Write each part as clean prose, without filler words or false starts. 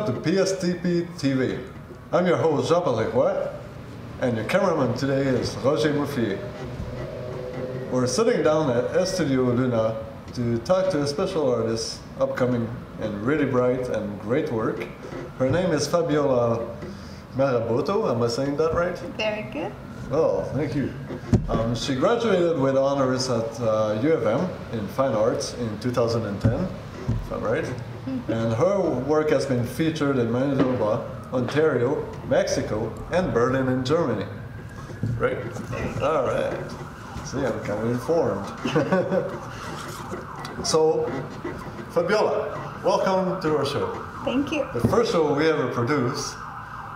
to PSTP TV. I'm your host, Jean-Patrick Roy, and your cameraman today is Roger Mouffier. We're sitting down at Studio Luna to talk to a special artist, upcoming and really bright and great work. Her name is Fabiola Maraboto, am I saying that right? Very good. Oh, thank you. She graduated with honors at U of M in Fine Arts in 2010, if I'm right. And her work has been featured in Manitoba, Ontario, Mexico, and Berlin in Germany. Right? All right. See, I'm kind of informed. So, Fabiola, welcome to our show. Thank you. The first show we ever produced,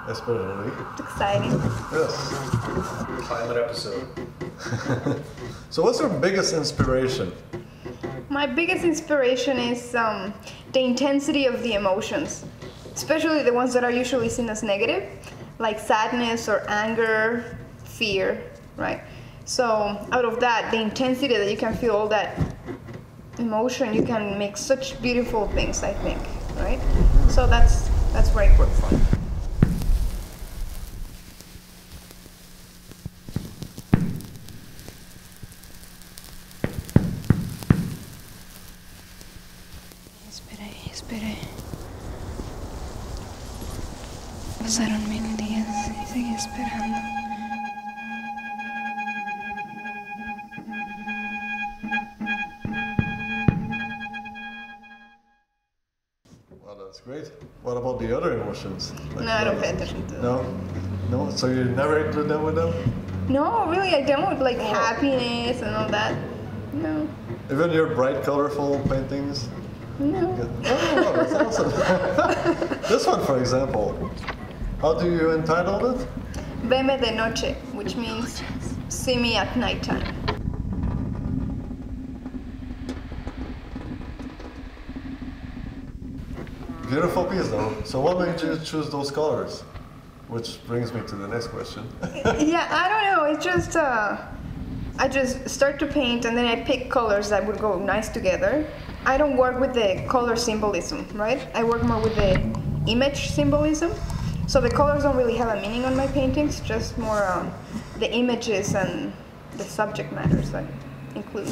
especially. It's exciting. Yes. Pilot episode. So what's your biggest inspiration? My biggest inspiration is the intensity of the emotions, especially the ones that are usually seen as negative, like sadness or anger, fear, right? So out of that, the intensity that you can feel all that emotion, you can make such beautiful things, I think, right? So that's where I work from. Esperé. Pasaron 1000 días y seguí esperando. Well, that's great. What about the other emotions? Like No, I don't pay attention to them. No? No? So you never include them with them? No, really, I don't. Like happiness and all that. No. Even your bright, colorful paintings? No. Oh, that's awesome. This one, for example, how do you entitle it? Veme de noche, which means see me at nighttime. Beautiful piece, though. So what made you choose those colors? Which brings me to the next question. Yeah, I don't know. It's just I just start to paint and then I pick colors that would go nice together. I don't work with the color symbolism, right? I work more with the image symbolism. So the colors don't really have a meaning on my paintings, just more the images and the subject matters that include.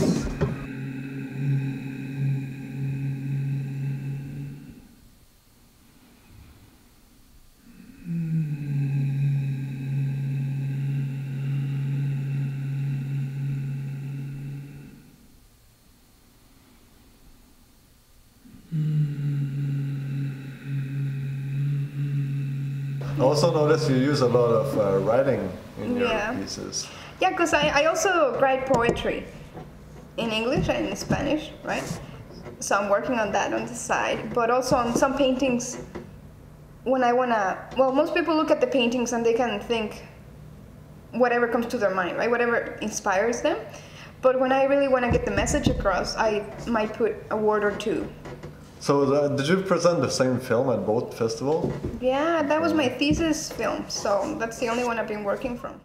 I also noticed you use a lot of writing in your Yeah. pieces. Yeah, because I also write poetry in English and in Spanish, right? So I'm working on that on the side, but also on some paintings when I wanna, well, most people look at the paintings and they can think whatever comes to their mind, right? Whatever inspires them. But when I really wanna get the message across, I might put a word or two. So did you present the same film at both festivals? Yeah, that was my thesis film, so that's the only one I've been working from.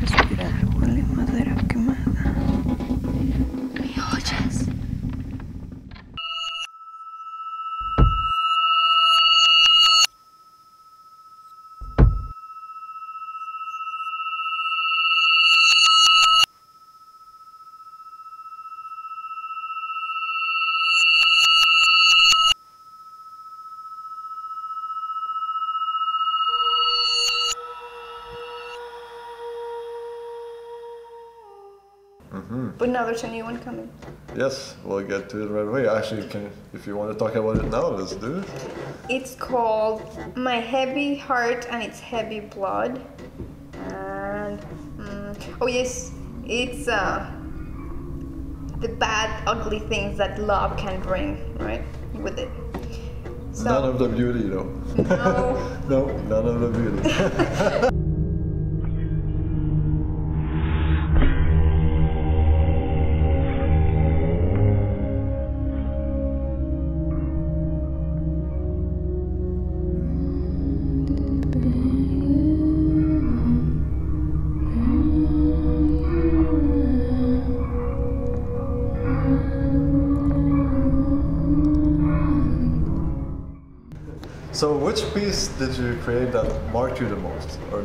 Respirar huele a madera quemada. ¿Me oyes? But now there's a new one coming. Yes, we'll get to it right away. Actually, if you want to talk about it now, let's do it. It's called My Heavy Heart and Its Heavy Blood. And Oh yes, it's the bad, ugly things that love can bring, right? With it. So, none of the beauty, though. No. No, none of the beauty. So which piece did you create that marked you the most? Or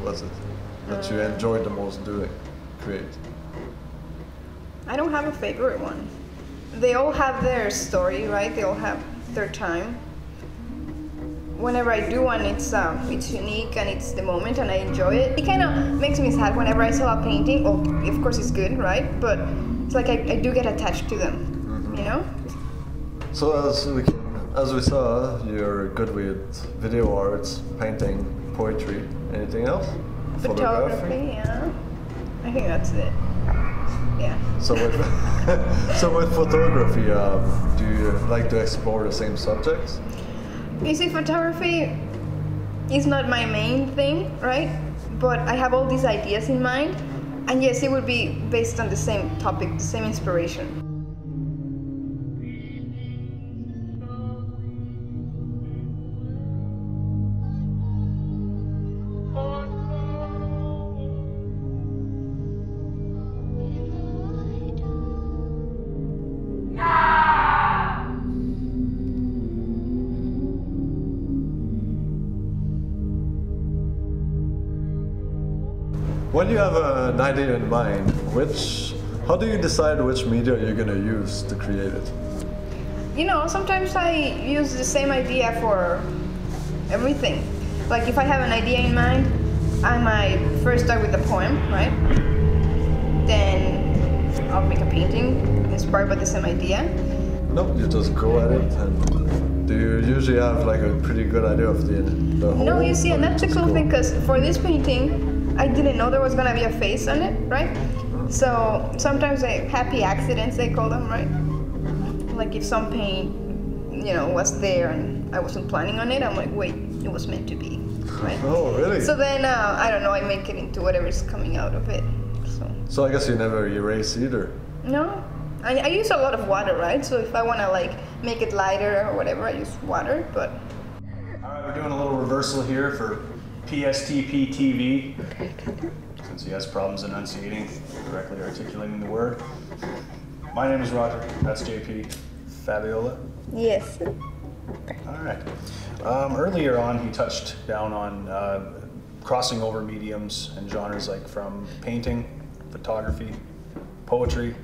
was it that you enjoyed the most create? I don't have a favorite one. They all have their story, right? They all have their time. Whenever I do one, it's unique and it's the moment and I enjoy it. It kind of makes me sad whenever I saw a painting. Well, of course it's good, right? But it's like I do get attached to them, you know? So as we saw, you're good with video arts, painting, poetry. Anything else? Photography, yeah. I think that's it. Yeah. So with photography, do you like to explore the same subjects? You see, photography is not my main thing, right? But I have all these ideas in mind, and yes, it would be based on the same topic, the same inspiration. When you have an idea in mind, how do you decide which media you're going to use to create it? You know, sometimes I use the same idea for everything. Like if I have an idea in mind, I might first start with the poem, right? Then I'll make a painting inspired by the same idea. No, you just go at it. And do you usually have like a pretty good idea of the whole? No, you see, and that's the just cool go? thing, because for this painting, I didn't know there was gonna be a face on it, right? So sometimes happy accidents, they call them, right? Like if some paint, you know, was there and I wasn't planning on it, I'm like, wait, it was meant to be, right? Oh, really? So then, I don't know, I make it into whatever's coming out of it. So I guess you never erase either. No, I use a lot of water, right? So if I wanna like make it lighter or whatever, I use water, but. All right, we're doing a little reversal here for PSTP TV, since he has problems enunciating, correctly articulating the word. My name is Roger, that's JP. Fabiola? Yes. All right. Earlier on, he touched down on crossing over mediums and genres like from painting, photography, poetry,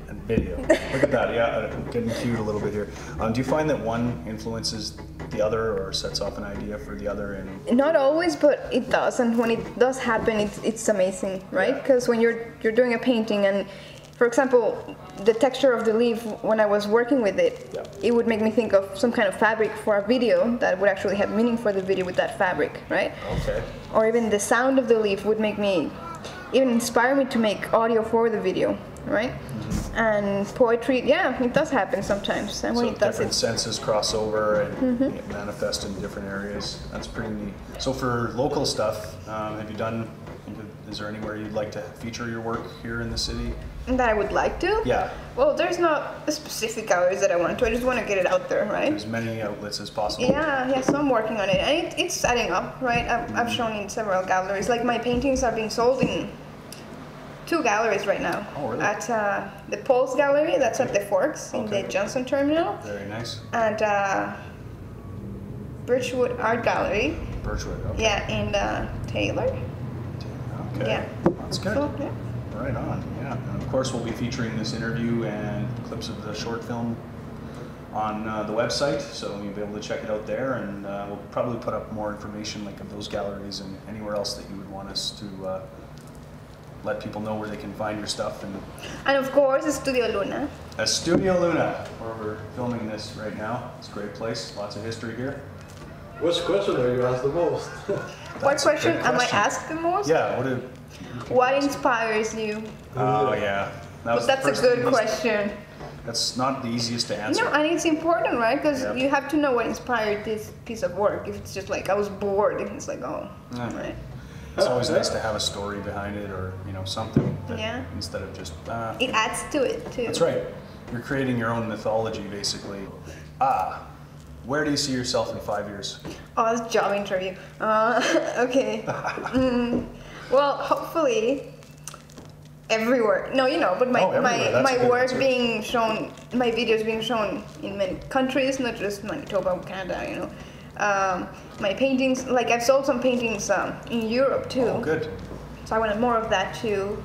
and video. Look at that, yeah, getting cued a little bit here. Do you find that one influences the other or sets off an idea for the other? Not always, but it does, and when it does happen, it's amazing, right? Because when you're doing a painting, and for example, the texture of the leaf, when I was working with it, yeah, it would make me think of some kind of fabric for a video that would actually have meaning for the video with that fabric, right? Okay. Or even the sound of the leaf would make me, even inspire me to make audio for the video, right? Mm-hmm. And poetry, yeah, it does happen sometimes. And when So it does, different senses cross over and manifest in different areas. That's pretty neat. So for local stuff, have you done, is there anywhere you'd like to feature your work here in the city? that I would like to? Yeah. Well, there's not a specific hours that I want to. I just want to get it out there, right? As many outlets as possible. Yeah, so I'm working on it. And it's adding up, right? I've shown in several galleries. Like my paintings are being sold in 2 galleries right now. Oh, really? At the Pulse Gallery, that's at the Forks in the Johnson Terminal. Very nice. And Birchwood Art Gallery. Birchwood, okay. Yeah, in Taylor. Okay. Yeah. That's good. So, yeah. Right on, yeah. And of course, we'll be featuring this interview and clips of the short film on the website, so you'll be able to check it out there, and we'll probably put up more information like of those galleries and anywhere else that you would want us to let people know where they can find your stuff. And of course, Studio Luna. Studio Luna, where we're filming this right now. It's a great place, lots of history here. Which question are you asked the most? What That's a question good am I question. asked the most? Yeah, What inspires you? oh yeah. That was the That's a first good thing. question. That's not the easiest to answer. No, and it's important, right? Because Yeah. you have to know what inspired this piece of work. If it's just like I was bored, it's like, oh, Yeah. right. It's always nice to have a story behind it, or something. Yeah. Instead of just. It adds to it too. That's right. You're creating your own mythology, basically. Where do you see yourself in 5 years? Oh, that's a job interview. Okay. Well, hopefully everywhere. No, but Oh, everywhere. That's a my good work answer. being shown, my videos being shown in many countries, not just Manitoba, Canada. My paintings, like I've sold some paintings in Europe too. Oh, good. So I wanted more of that too.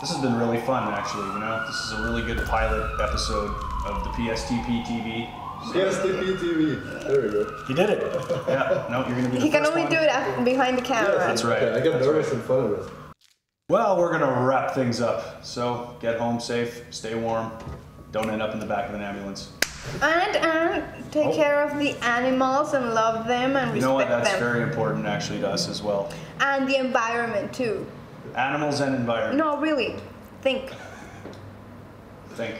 This has been really fun, actually. This is a really good pilot episode of the PSTP TV. PSTP TV. There we go. You did it. Yeah. No, you're gonna be the He can first only one. do it behind the camera. That's right. Okay, I get That's nervous right. in front of it. Well, we're gonna wrap things up. So get home safe, stay warm, don't end up in the back of an ambulance. And take Oh. care of the animals and love them and You know what? respect That's them. very important, actually, to us as well. And the environment too. Animals and environment. No, really. Think. Think.